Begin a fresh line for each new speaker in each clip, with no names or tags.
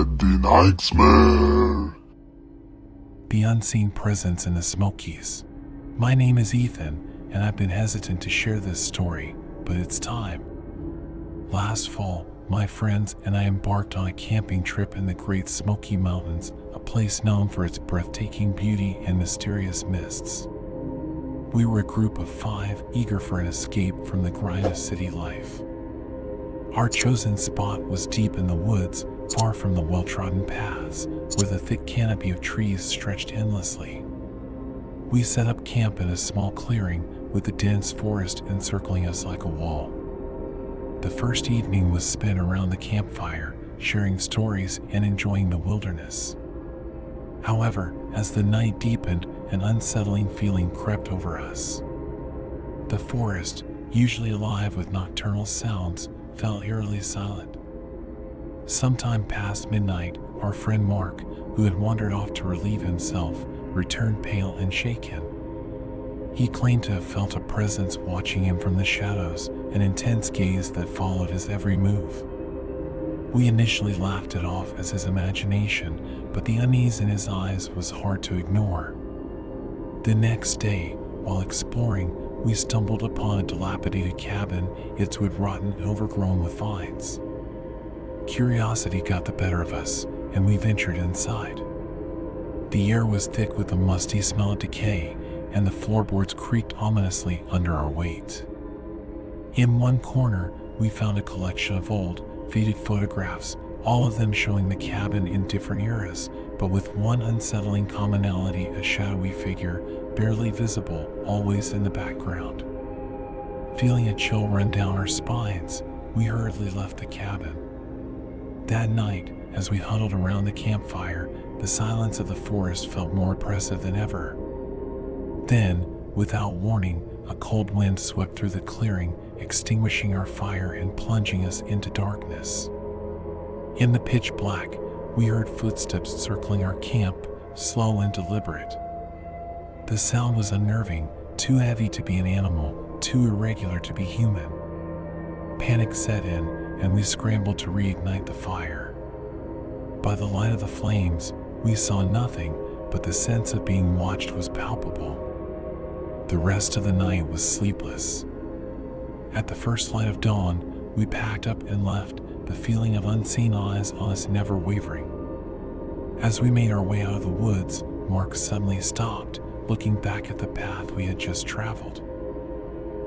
the nightmare.
The unseen presence in the Smokies. My name is Ethan, and I've been hesitant to share this story, but it's time. Last fall, my friends and I embarked on a camping trip in the Great Smoky Mountains, a place known for its breathtaking beauty and mysterious mists. We were a group of 5, eager for an escape from the grind of city life. Our chosen spot was deep in the woods, far from the well-trodden paths, where the thick canopy of trees stretched endlessly. We set up camp in a small clearing, with the dense forest encircling us like a wall. The first evening was spent around the campfire, sharing stories and enjoying the wilderness. However, as the night deepened, an unsettling feeling crept over us. The forest, usually alive with nocturnal sounds, felt eerily silent. Sometime past midnight, our friend Mark, who had wandered off to relieve himself, returned pale and shaken. He claimed to have felt a presence watching him from the shadows, an intense gaze that followed his every move. We initially laughed it off as his imagination, but the unease in his eyes was hard to ignore. The next day, while exploring, we stumbled upon a dilapidated cabin, its wood rotten and overgrown with vines. Curiosity got the better of us, and we ventured inside. The air was thick with the musty smell of decay, and the floorboards creaked ominously under our weight. In one corner, we found a collection of old, faded photographs, all of them showing the cabin in different eras, but with one unsettling commonality: a shadowy figure, barely visible, always in the background. Feeling a chill run down our spines, we hurriedly left the cabin. That night, as we huddled around the campfire, the silence of the forest felt more oppressive than ever. Then, without warning, a cold wind swept through the clearing, extinguishing our fire and plunging us into darkness. In the pitch black, we heard footsteps circling our camp, slow and deliberate. The sound was unnerving, too heavy to be an animal, too irregular to be human. Panic set in, and we scrambled to reignite the fire. By the light of the flames, we saw nothing, but the sense of being watched was palpable. The rest of the night was sleepless. At the first light of dawn, we packed up and left, the feeling of unseen eyes on us never wavering. As we made our way out of the woods, Mark suddenly stopped, looking back at the path we had just traveled.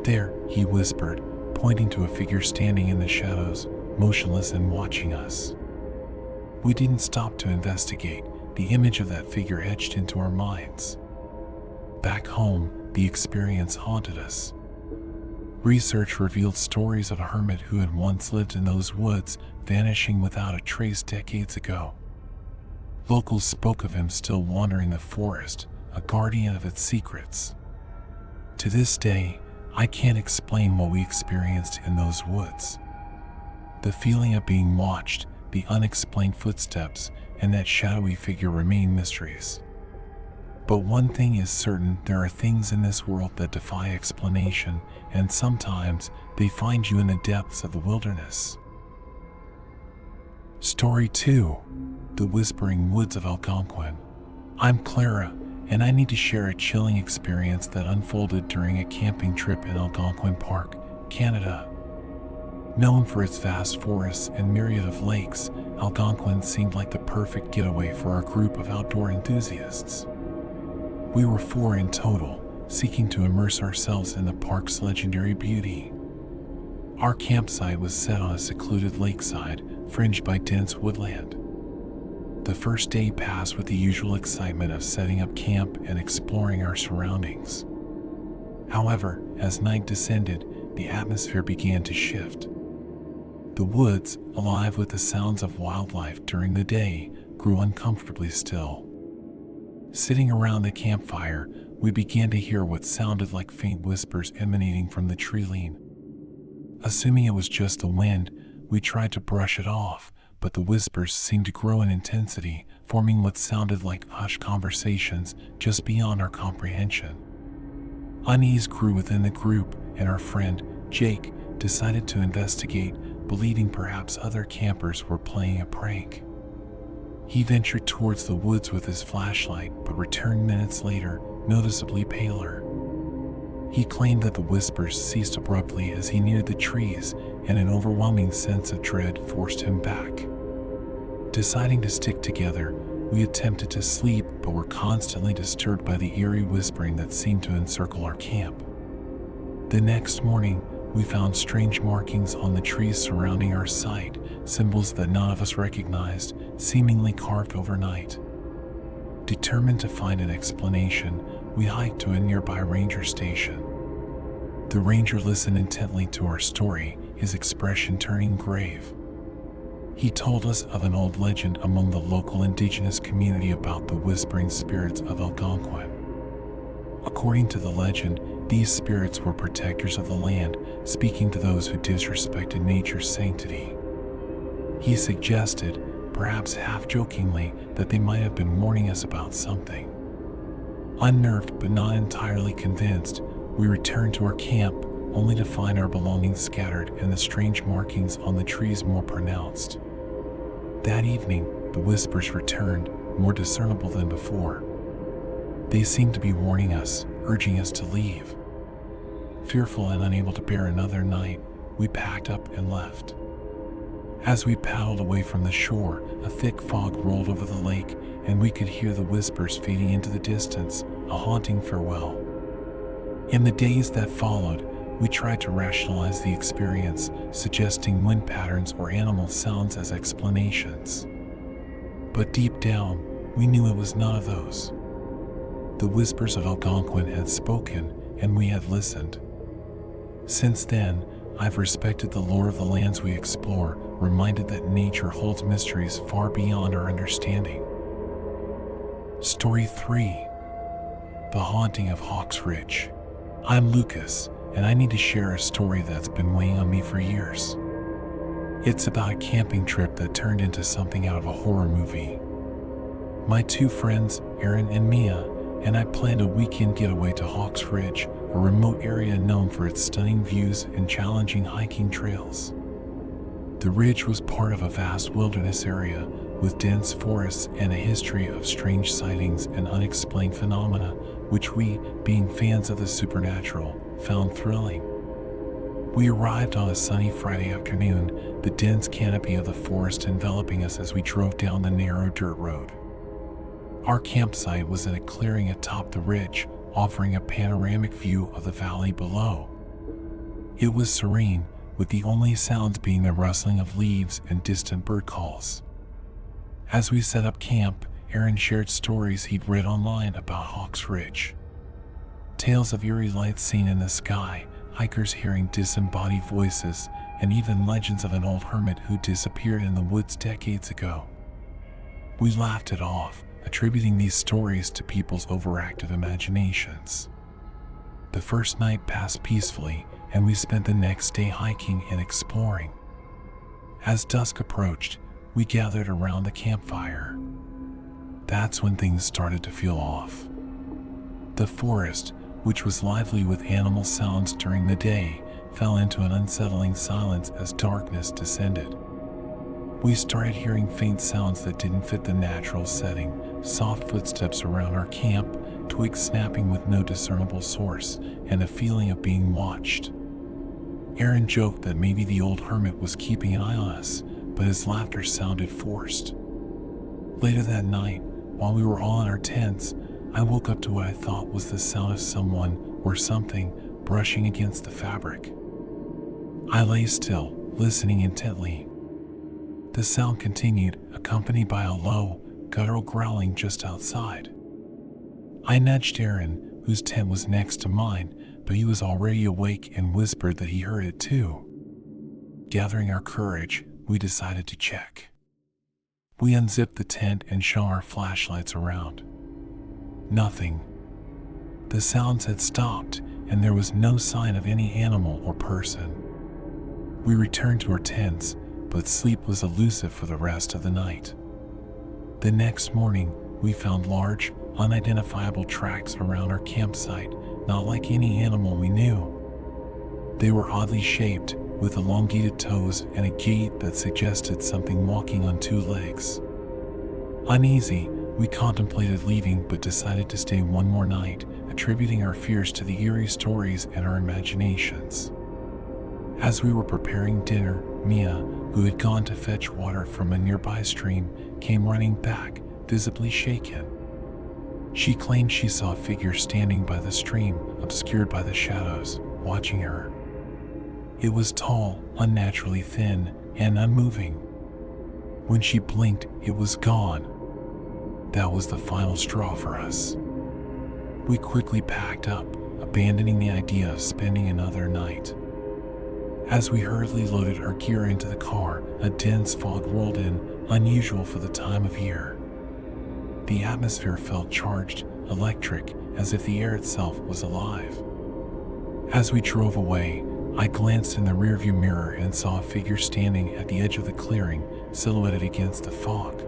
"There," he whispered, pointing to a figure standing in the shadows, motionless and watching us. We didn't stop to investigate. The image of that figure etched into our minds. Back home, the experience haunted us. Research revealed stories of a hermit who had once lived in those woods, vanishing without a trace decades ago. Locals spoke of him still wandering the forest, a guardian of its secrets. To this day, I can't explain what we experienced in those woods. The feeling of being watched, the unexplained footsteps, and that shadowy figure remain mysteries. But one thing is certain: there are things in this world that defy explanation, and sometimes they find you in the depths of the wilderness. Story 2: The Whispering Woods of Algonquin. I'm Clara, and I need to share a chilling experience that unfolded during a camping trip in Algonquin Park, Canada. Known for its vast forests and myriad of lakes, Algonquin seemed like the perfect getaway for our group of outdoor enthusiasts. We were 4 in total, seeking to immerse ourselves in the park's legendary beauty. Our campsite was set on a secluded lakeside, fringed by dense woodland. The first day passed with the usual excitement of setting up camp and exploring our surroundings. However, as night descended, the atmosphere began to shift. The woods, alive with the sounds of wildlife during the day, grew uncomfortably still. Sitting around the campfire, we began to hear what sounded like faint whispers emanating from the tree-line. Assuming it was just the wind, we tried to brush it off, but the whispers seemed to grow in intensity, forming what sounded like hushed conversations just beyond our comprehension. Unease grew within the group, and our friend, Jake, decided to investigate, believing perhaps other campers were playing a prank. He ventured towards the woods with his flashlight, but returned minutes later, noticeably paler. He claimed that the whispers ceased abruptly as he neared the trees, and an overwhelming sense of dread forced him back. Deciding to stick together, we attempted to sleep, but were constantly disturbed by the eerie whispering that seemed to encircle our camp. The next morning, we found strange markings on the trees surrounding our site, symbols that none of us recognized, seemingly carved overnight. Determined to find an explanation, we hiked to a nearby ranger station. The ranger listened intently to our story, his expression turning grave. He told us of an old legend among the local indigenous community about the whispering spirits of Algonquin. According to the legend, these spirits were protectors of the land, speaking to those who disrespected nature's sanctity. He suggested, perhaps half-jokingly, that they might have been warning us about something. Unnerved but not entirely convinced, we returned to our camp, only to find our belongings scattered and the strange markings on the trees more pronounced. That evening, the whispers returned, more discernible than before. They seemed to be warning us, urging us to leave. Fearful and unable to bear another night, we packed up and left. As we paddled away from the shore, a thick fog rolled over the lake, and we could hear the whispers fading into the distance, a haunting farewell. In the days that followed, we tried to rationalize the experience, suggesting wind patterns or animal sounds as explanations. But deep down, we knew it was none of those. The whispers of Algonquin had spoken, and we had listened. Since then, I've respected the lore of the lands we explore, reminded that nature holds mysteries far beyond our understanding. Story 3. The Haunting of Hawks Ridge. I'm Lucas, and I need to share a story that's been weighing on me for years. It's about a camping trip that turned into something out of a horror movie. My two friends, Aaron and Mia, and I planned a weekend getaway to Hawks Ridge, a remote area known for its stunning views and challenging hiking trails. The ridge was part of a vast wilderness area with dense forests and a history of strange sightings and unexplained phenomena, which we, being fans of the supernatural, found thrilling. We arrived on a sunny Friday afternoon, the dense canopy of the forest enveloping us as we drove down the narrow dirt road. Our campsite was in a clearing atop the ridge, offering a panoramic view of the valley below. It was serene, with the only sounds being the rustling of leaves and distant bird calls. As we set up camp, Aaron shared stories he'd read online about Hawks Ridge. Tales of eerie lights seen in the sky, hikers hearing disembodied voices, and even legends of an old hermit who disappeared in the woods decades ago. We laughed it off, attributing these stories to people's overactive imaginations. The first night passed peacefully, and we spent the next day hiking and exploring. As dusk approached, we gathered around the campfire. That's when things started to feel off. The forest, which was lively with animal sounds during the day, fell into an unsettling silence as darkness descended. We started hearing faint sounds that didn't fit the natural setting, soft footsteps around our camp, twigs snapping with no discernible source, and a feeling of being watched. Aaron joked that maybe the old hermit was keeping an eye on us, but his laughter sounded forced. Later that night, while we were all in our tents, I woke up to what I thought was the sound of someone or something brushing against the fabric. I lay still, listening intently. The sound continued, accompanied by a low, guttural growling just outside. I nudged Aaron, whose tent was next to mine, but he was already awake and whispered that he heard it too. Gathering our courage, we decided to check. We unzipped the tent and shone our flashlights around. Nothing. The sounds had stopped, and there was no sign of any animal or person. We returned to our tents, but sleep was elusive for the rest of the night. The next morning, we found large, unidentifiable tracks around our campsite, not like any animal we knew. They were oddly shaped, with elongated toes and a gait that suggested something walking on two legs. Uneasy, we contemplated leaving but decided to stay one more night, attributing our fears to the eerie stories and our imaginations. As we were preparing dinner, Mia, who had gone to fetch water from a nearby stream, came running back, visibly shaken. She claimed she saw a figure standing by the stream, obscured by the shadows, watching her. It was tall, unnaturally thin, and unmoving. When she blinked, it was gone. That was the final straw for us. We quickly packed up, abandoning the idea of spending another night. As we hurriedly loaded our gear into the car, a dense fog rolled in, unusual for the time of year. The atmosphere felt charged, electric, as if the air itself was alive. As we drove away, I glanced in the rearview mirror and saw a figure standing at the edge of the clearing, silhouetted against the fog.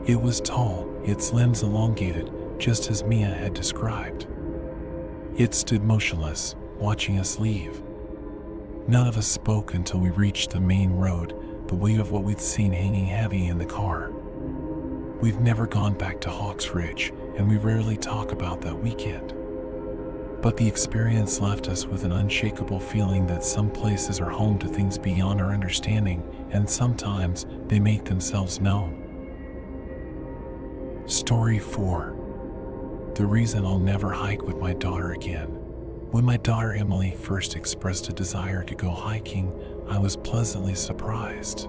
It was tall, its limbs elongated, just as Mia had described. It stood motionless, watching us leave. None of us spoke until we reached the main road, the weight of what we'd seen hanging heavy in the car. We've never gone back to Hawks Ridge, and we rarely talk about that weekend. But the experience left us with an unshakable feeling that some places are home to things beyond our understanding, and sometimes they make themselves known. Story 4. The reason I'll never hike with my daughter again. When my daughter Emily first expressed a desire to go hiking, I was pleasantly surprised.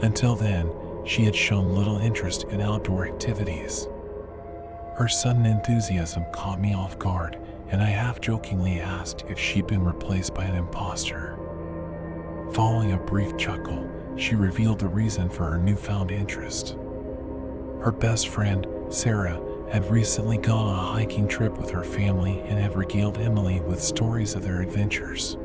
Until then, she had shown little interest in outdoor activities. Her sudden enthusiasm caught me off guard, and I half-jokingly asked if she'd been replaced by an imposter. Following a brief chuckle, she revealed the reason for her newfound interest. Her best friend, Sarah, had recently gone on a hiking trip with her family and had regaled Emily with stories of their adventures.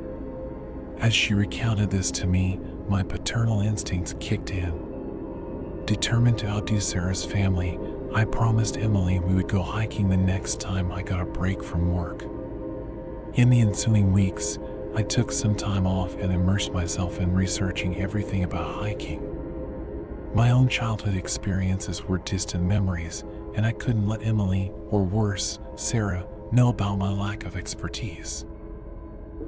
As she recounted this to me, my paternal instincts kicked in. Determined to outdo Sarah's family, I promised Emily we would go hiking the next time I got a break from work. In the ensuing weeks, I took some time off and immersed myself in researching everything about hiking. My own childhood experiences were distant memories, and I couldn't let Emily, or worse, Sarah, know about my lack of expertise.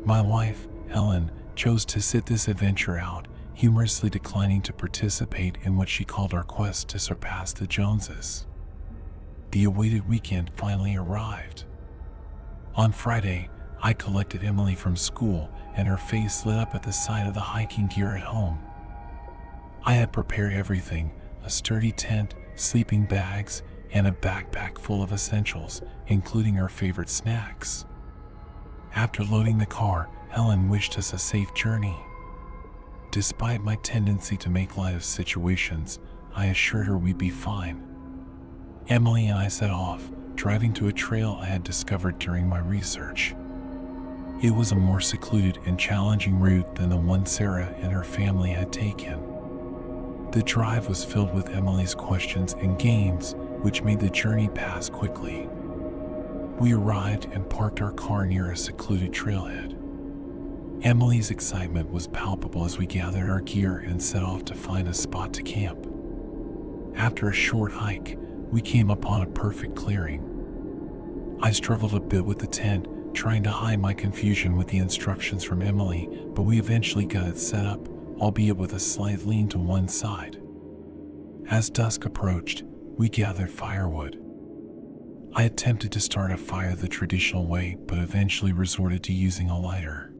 My wife, Helen, chose to sit this adventure out, humorously declining to participate in what she called our quest to surpass the Joneses. The awaited weekend finally arrived. On Friday, I collected Emily from school, and her face lit up at the sight of the hiking gear at home. I had prepared everything: a sturdy tent, sleeping bags, and a backpack full of essentials, including our favorite snacks. After loading the car, Helen wished us a safe journey. Despite my tendency to make light of situations, I assured her we'd be fine. Emily and I set off, driving to a trail I had discovered during my research. It was a more secluded and challenging route than the one Sarah and her family had taken. The drive was filled with Emily's questions and games, which made the journey pass quickly. We arrived and parked our car near a secluded trailhead. Emily's excitement was palpable as we gathered our gear and set off to find a spot to camp. After a short hike, we came upon a perfect clearing. I struggled a bit with the tent, trying to hide my confusion with the instructions from Emily, but we eventually got it set up, albeit with a slight lean to one side. As dusk approached, we gathered firewood. I attempted to start a fire the traditional way, but eventually resorted to using a lighter.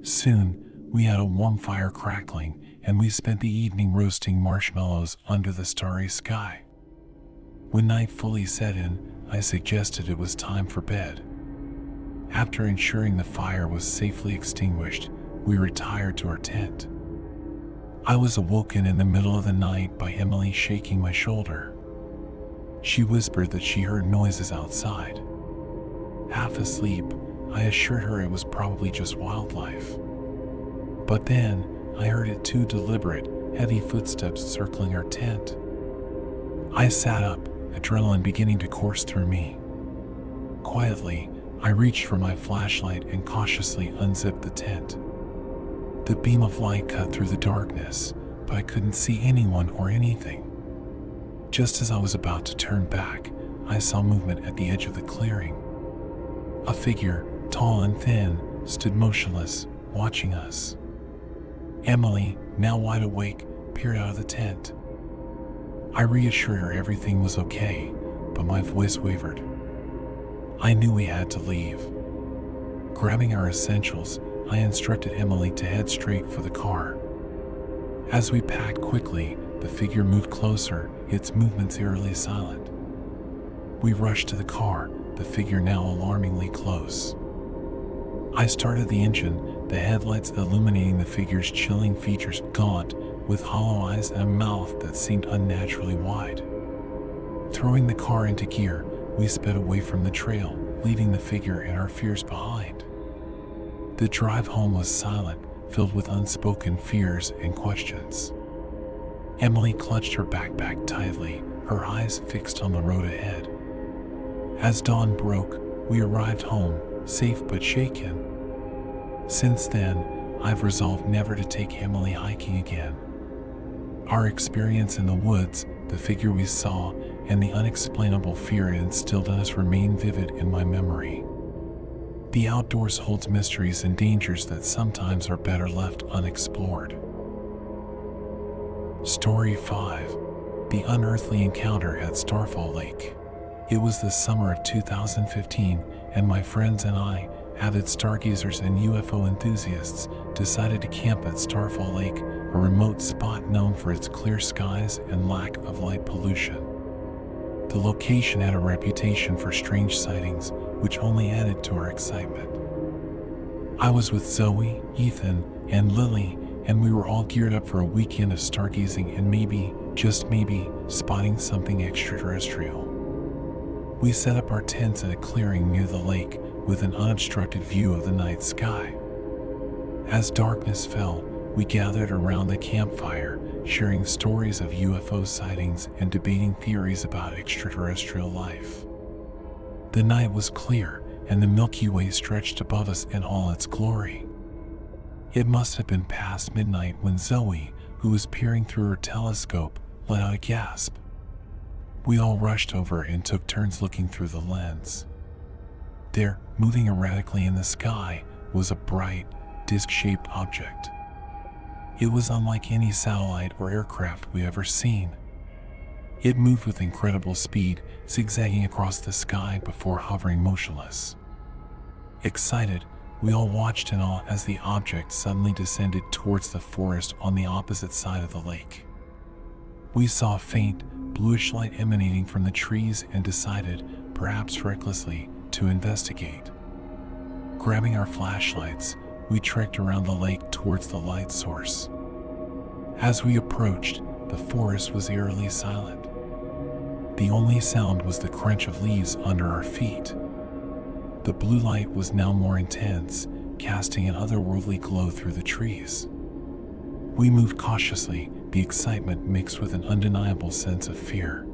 Soon, we had a warm fire crackling, and we spent the evening roasting marshmallows under the starry sky. When night fully set in, I suggested it was time for bed. After ensuring the fire was safely extinguished, we retired to our tent. I was awoken in the middle of the night by Emily shaking my shoulder. She whispered that she heard noises outside. Half asleep, I assured her it was probably just wildlife. But then, I heard it two deliberate, heavy footsteps circling our tent. I sat up, adrenaline beginning to course through me. Quietly, I reached for my flashlight and cautiously unzipped the tent. The beam of light cut through the darkness, but I couldn't see anyone or anything. Just as I was about to turn back, I saw movement at the edge of the clearing. A figure, tall and thin, stood motionless, watching us. Emily, now wide awake, peered out of the tent. I reassured her everything was okay, but my voice wavered. I knew we had to leave. Grabbing our essentials, I instructed Emily to head straight for the car. As we packed quickly, the figure moved closer, its movements eerily silent. We rushed to the car, the figure now alarmingly close. I started the engine, the headlights illuminating the figure's chilling features, gaunt, with hollow eyes and a mouth that seemed unnaturally wide. Throwing the car into gear, we sped away from the trail, leaving the figure and our fears behind. The drive home was silent, filled with unspoken fears and questions. Emily clutched her backpack tightly, her eyes fixed on the road ahead. As dawn broke, we arrived home, safe but shaken. Since then, I've resolved never to take Emily hiking again. Our experience in the woods, the figure we saw, and the unexplainable fear it instilled in us remain vivid in my memory. The outdoors holds mysteries and dangers that sometimes are better left unexplored. Story 5. The Unearthly Encounter at Starfall Lake. It was the summer of 2015, and my friends and I, avid stargazers and UFO enthusiasts, decided to camp at Starfall Lake, a remote spot known for its clear skies and lack of light pollution. The location had a reputation for strange sightings, which only added to our excitement. I was with Zoe, Ethan, and Lily, and we were all geared up for a weekend of stargazing and maybe, just maybe, spotting something extraterrestrial. We set up our tents in a clearing near the lake with an unobstructed view of the night sky. As darkness fell, we gathered around the campfire, sharing stories of UFO sightings and debating theories about extraterrestrial life. The night was clear, and the Milky Way stretched above us in all its glory. It must have been past midnight when Zoe, who was peering through her telescope, let out a gasp. We all rushed over and took turns looking through the lens. There, moving erratically in the sky, was a bright, disc-shaped object. It was unlike any satellite or aircraft we ever seen. It moved with incredible speed, zigzagging across the sky before hovering motionless. Excited, we all watched in awe as the object suddenly descended towards the forest on the opposite side of the lake. We saw a faint, bluish light emanating from the trees and decided, perhaps recklessly, to investigate. Grabbing our flashlights, we trekked around the lake towards the light source. As we approached, the forest was eerily silent. The only sound was the crunch of leaves under our feet. The blue light was now more intense, casting an otherworldly glow through the trees. We moved cautiously, the excitement mixed with an undeniable sense of fear.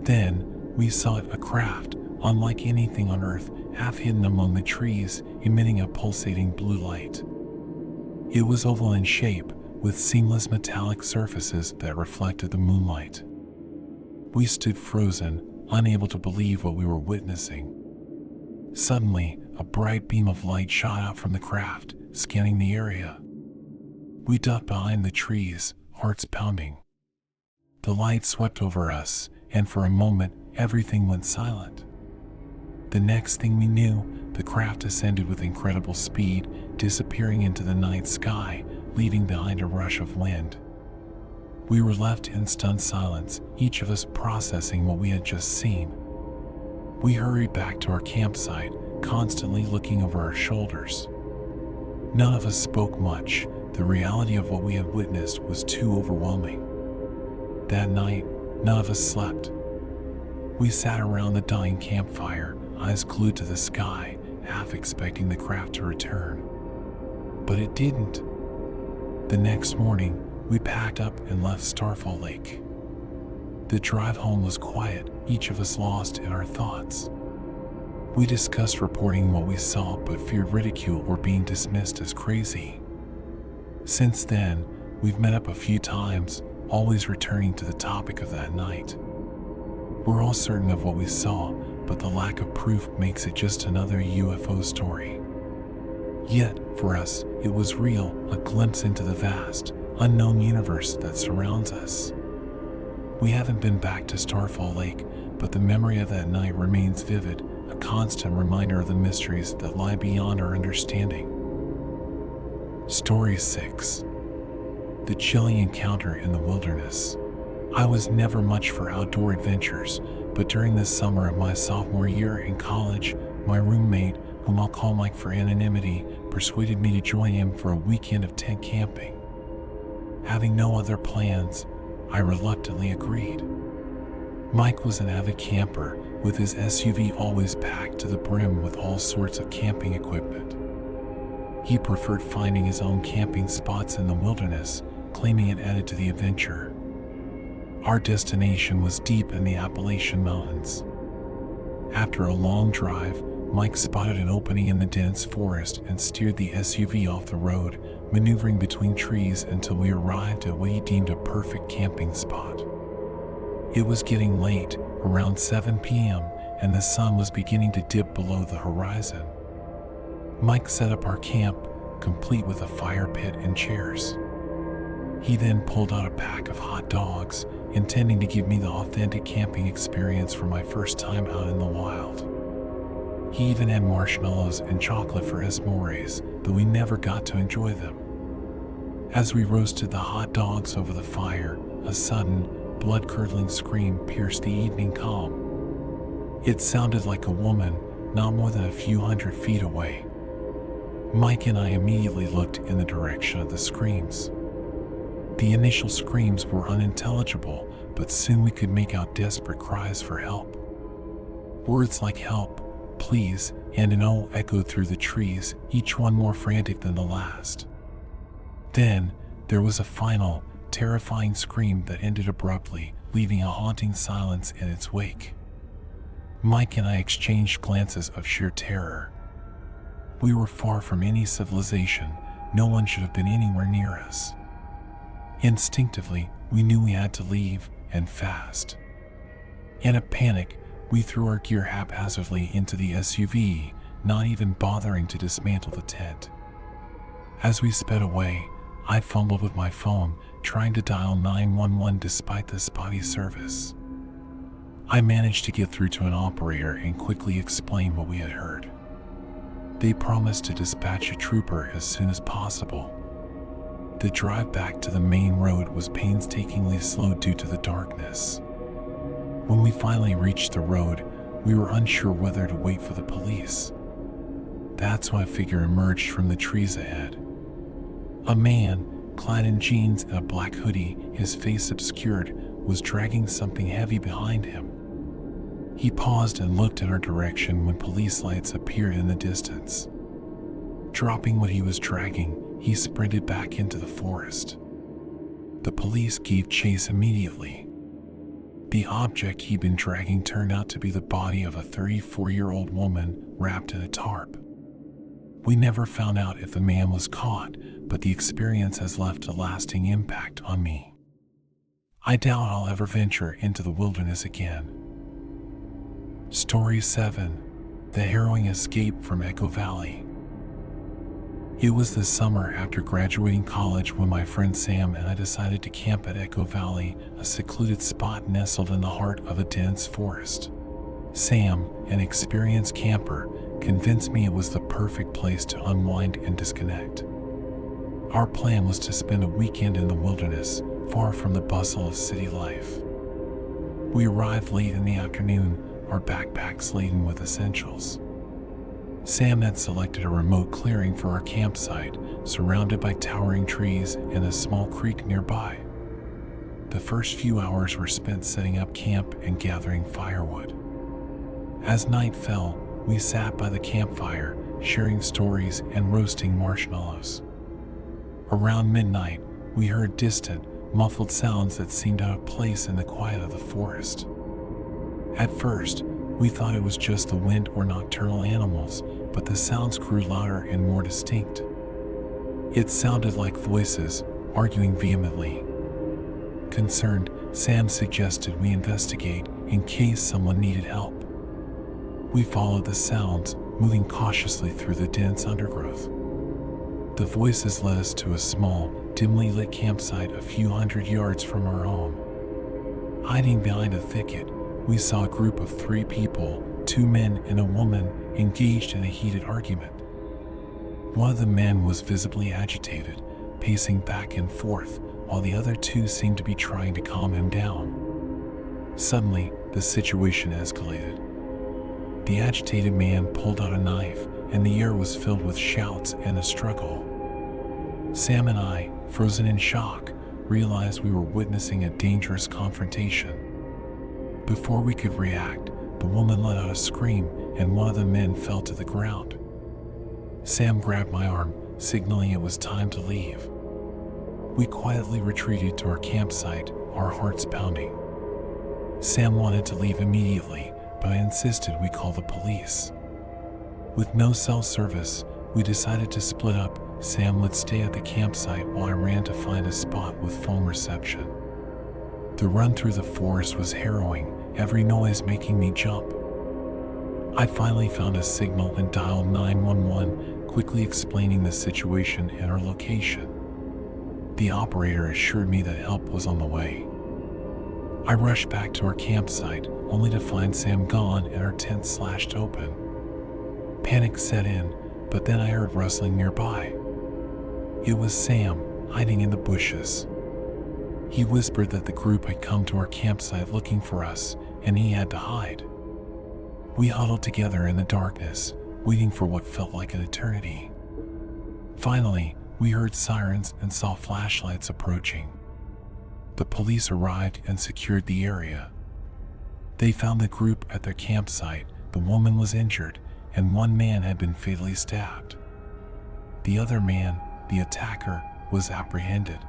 Then, we saw a craft, unlike anything on Earth, half hidden among the trees, emitting a pulsating blue light. It was oval in shape, with seamless metallic surfaces that reflected the moonlight. We stood frozen, unable to believe what we were witnessing. Suddenly, a bright beam of light shot out from the craft, scanning the area. We ducked behind the trees, hearts pounding. The light swept over us, and for a moment, everything went silent. The next thing we knew, the craft ascended with incredible speed, disappearing into the night sky, leaving behind a rush of wind. We were left in stunned silence, each of us processing what we had just seen. We hurried back to our campsite, constantly looking over our shoulders. None of us spoke much. The reality of what we had witnessed was too overwhelming. That night, none of us slept. We sat around the dying campfire, eyes glued to the sky, half expecting the craft to return. But it didn't. The next morning, we packed up and left Starfall Lake. The drive home was quiet, each of us lost in our thoughts. We discussed reporting what we saw but feared ridicule or being dismissed as crazy. Since then, we've met up a few times, always returning to the topic of that night. We're all certain of what we saw, but the lack of proof makes it just another UFO story. Yet, for us, it was real, a glimpse into the vast, unknown universe that surrounds us. We haven't been back to Starfall Lake, but the memory of that night remains vivid, a constant reminder of the mysteries that lie beyond our understanding. Story 6. The chilling encounter in the wilderness. I was never much for outdoor adventures, but during the summer of my sophomore year in college, my roommate, whom I'll call Mike for anonymity, persuaded me to join him for a weekend of tent camping. Having no other plans, I reluctantly agreed. Mike was an avid camper, with his SUV always packed to the brim with all sorts of camping equipment. He preferred finding his own camping spots in the wilderness, claiming it added to the adventure. Our destination was deep in the Appalachian Mountains. After a long drive, Mike spotted an opening in the dense forest and steered the SUV off the road, maneuvering between trees until we arrived at what he deemed a perfect camping spot. It was getting late, around 7 p.m., and the sun was beginning to dip below the horizon. Mike set up our camp, complete with a fire pit and chairs. He then pulled out a pack of hot dogs, intending to give me the authentic camping experience for my first time out in the wild. He even had marshmallows and chocolate for s'mores, but we never got to enjoy them. As we roasted the hot dogs over the fire, a sudden, blood-curdling scream pierced the evening calm. It sounded like a woman, not more than a few hundred feet away. Mike and I immediately looked in the direction of the screams. The initial screams were unintelligible, but soon we could make out desperate cries for help. Words like help, please, and an "oh" echoed through the trees, each one more frantic than the last. Then, there was a final, terrifying scream that ended abruptly, leaving a haunting silence in its wake. Mike and I exchanged glances of sheer terror. We were far from any civilization. No one should have been anywhere near us. Instinctively, we knew we had to leave, and fast. In a panic, we threw our gear haphazardly into the SUV, not even bothering to dismantle the tent. As we sped away, I fumbled with my phone, trying to dial 911 despite the spotty service. I managed to get through to an operator and quickly explain what we had heard. They promised to dispatch a trooper as soon as possible. The drive back to the main road was painstakingly slow due to the darkness. When we finally reached the road, we were unsure whether to wait for the police. That's when a figure emerged from the trees ahead. A man, clad in jeans and a black hoodie, his face obscured, was dragging something heavy behind him. He paused and looked in our direction when police lights appeared in the distance. Dropping what he was dragging, he sprinted back into the forest. The police gave chase immediately. The object he'd been dragging turned out to be the body of a 34-year-old woman wrapped in a tarp. We never found out if the man was caught, but the experience has left a lasting impact on me. I doubt I'll ever venture into the wilderness again. Story 7. The harrowing escape from Echo Valley. It was the summer after graduating college when my friend Sam and I decided to camp at Echo Valley, a secluded spot nestled in the heart of a dense forest. Sam, an experienced camper, convinced me it was the perfect place to unwind and disconnect. Our plan was to spend a weekend in the wilderness, far from the bustle of city life. We arrived late in the afternoon, our backpacks laden with essentials. Sam had selected a remote clearing for our campsite, surrounded by towering trees and a small creek nearby. The first few hours were spent setting up camp and gathering firewood. As night fell, we sat by the campfire, sharing stories and roasting marshmallows. Around midnight, we heard distant, muffled sounds that seemed out of place in the quiet of the forest. At first, we thought it was just the wind or nocturnal animals, but the sounds grew louder and more distinct. It sounded like voices, arguing vehemently. Concerned, Sam suggested we investigate in case someone needed help. We followed the sounds, moving cautiously through the dense undergrowth. The voices led us to a small, dimly lit campsite a few hundred yards from our home. Hiding behind a thicket, we saw a group of 3 people, 2 men and a woman, engaged in a heated argument. One of the men was visibly agitated, pacing back and forth, while the other 2 seemed to be trying to calm him down. Suddenly, the situation escalated. The agitated man pulled out a knife, and the air was filled with shouts and a struggle. Sam and I, frozen in shock, realized we were witnessing a dangerous confrontation. Before we could react, the woman let out a scream, and one of the men fell to the ground. Sam grabbed my arm, signaling it was time to leave. We quietly retreated to our campsite, our hearts pounding. Sam wanted to leave immediately, but I insisted we call the police. With no cell service, we decided to split up. Sam would stay at the campsite while I ran to find a spot with phone reception. The run through the forest was harrowing, every noise making me jump. I finally found a signal and dialed 911, quickly explaining the situation and our location. The operator assured me that help was on the way. I rushed back to our campsite, only to find Sam gone and our tent slashed open. Panic set in, but then I heard rustling nearby. It was Sam, hiding in the bushes. He whispered that the group had come to our campsite looking for us, and he had to hide. We huddled together in the darkness, waiting for what felt like an eternity. Finally, we heard sirens and saw flashlights approaching. The police arrived and secured the area. They found the group at their campsite. The woman was injured, and one man had been fatally stabbed. The other man, the attacker, was apprehended.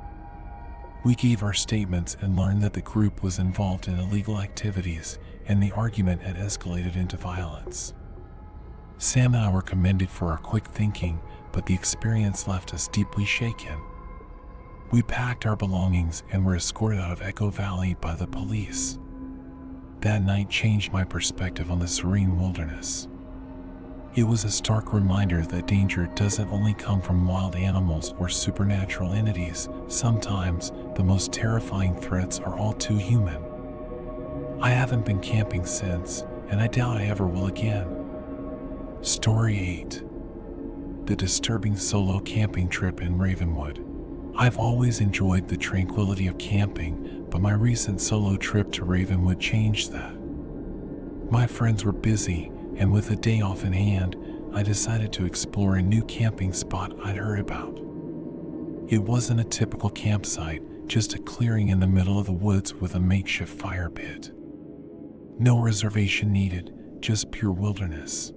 We gave our statements and learned that the group was involved in illegal activities, and the argument had escalated into violence. Sam and I were commended for our quick thinking, but the experience left us deeply shaken. We packed our belongings and were escorted out of Echo Valley by the police. That night changed my perspective on the serene wilderness. It was a stark reminder that danger doesn't only come from wild animals or supernatural entities. Sometimes, the most terrifying threats are all too human. I haven't been camping since, and I doubt I ever will again. Story 8. The disturbing solo camping trip in Ravenwood. I've always enjoyed the tranquility of camping, but my recent solo trip to Ravenwood changed that. My friends were busy, and with a day off in hand, I decided to explore a new camping spot I'd heard about. It wasn't a typical campsite, just a clearing in the middle of the woods with a makeshift fire pit. No reservation needed, just pure wilderness.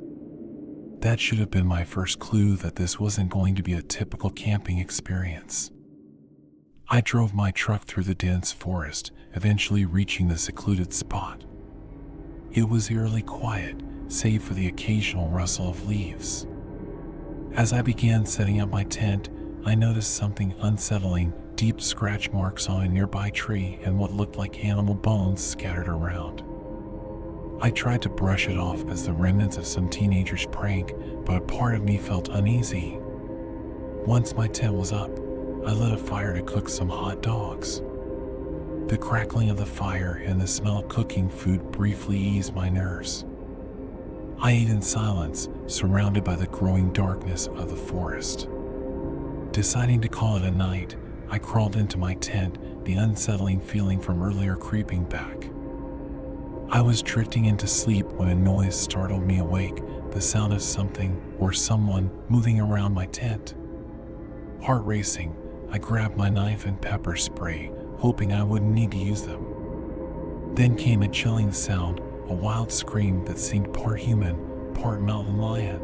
That should have been my first clue that this wasn't going to be a typical camping experience. I drove my truck through the dense forest, eventually reaching the secluded spot. It was eerily quiet, save for the occasional rustle of leaves. As I began setting up my tent, I noticed something unsettling, deep scratch marks on a nearby tree and what looked like animal bones scattered around. I tried to brush it off as the remnants of some teenager's prank, but a part of me felt uneasy. Once my tent was up, I lit a fire to cook some hot dogs. The crackling of the fire and the smell of cooking food briefly eased my nerves. I ate in silence, surrounded by the growing darkness of the forest. Deciding to call it a night, I crawled into my tent, the unsettling feeling from earlier creeping back. I was drifting into sleep when a noise startled me awake, the sound of something or someone moving around my tent. Heart racing, I grabbed my knife and pepper spray, hoping I wouldn't need to use them. Then came a chilling sound, a wild scream that seemed part human, part mountain lion.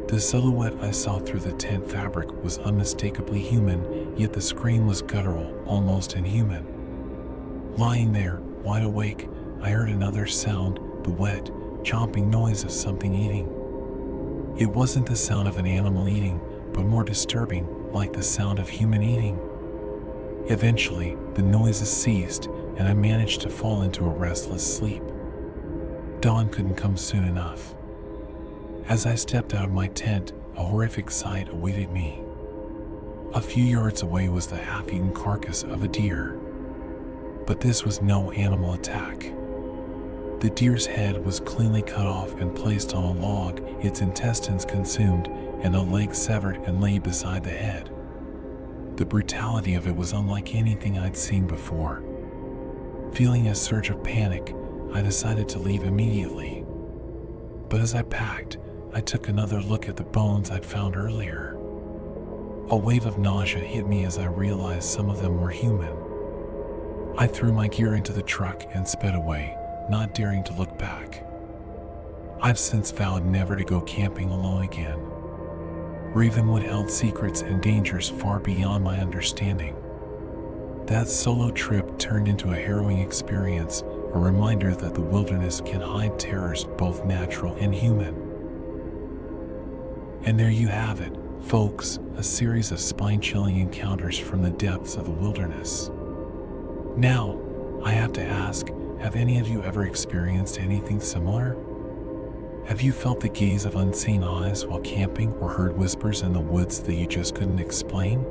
The silhouette I saw through the tent fabric was unmistakably human, yet the scream was guttural, almost inhuman. Lying there, wide awake, I heard another sound, the wet, chomping noise of something eating. It wasn't the sound of an animal eating, but more disturbing, like the sound of human eating. Eventually, the noises ceased and I managed to fall into a restless sleep. Dawn couldn't come soon enough. As I stepped out of my tent, a horrific sight awaited me. A few yards away was the half-eaten carcass of a deer. But this was no animal attack. The deer's head was cleanly cut off and placed on a log, its intestines consumed, and a leg severed and laid beside the head. The brutality of it was unlike anything I'd seen before. Feeling a surge of panic, I decided to leave immediately. But as I packed, I took another look at the bones I'd found earlier. A wave of nausea hit me as I realized some of them were human. I threw my gear into the truck and sped away, not daring to look back. I've since vowed never to go camping alone again. Ravenwood held secrets and dangers far beyond my understanding. That solo trip turned into a harrowing experience, a reminder that the wilderness can hide terrors both natural and human. And there you have it, folks, a series of spine-chilling encounters from the depths of the wilderness. Now, I have to ask, have any of you ever experienced anything similar? Have you felt the gaze of unseen eyes while camping or heard whispers in the woods that you just couldn't explain?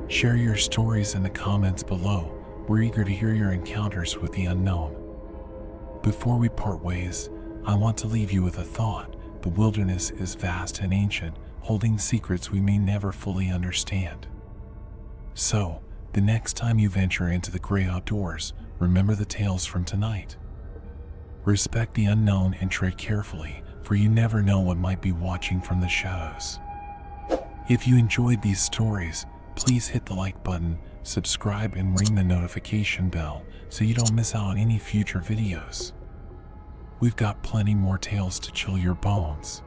Share your stories in the comments below. We're eager to hear your encounters with the unknown. Before we part ways, I want to leave you with a thought. The wilderness is vast and ancient, holding secrets we may never fully understand. So, the next time you venture into the gray outdoors, remember the tales from tonight. Respect the unknown and tread carefully, for you never know what might be watching from the shadows. If you enjoyed these stories, please hit the like button, subscribe, and ring the notification bell so you don't miss out on any future videos. We've got plenty more tales to chill your bones.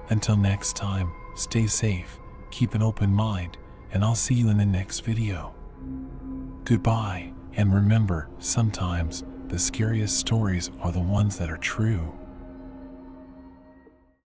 Until next time, stay safe, keep an open mind, and I'll see you in the next video. Goodbye, and remember, sometimes the scariest stories are the ones that are true.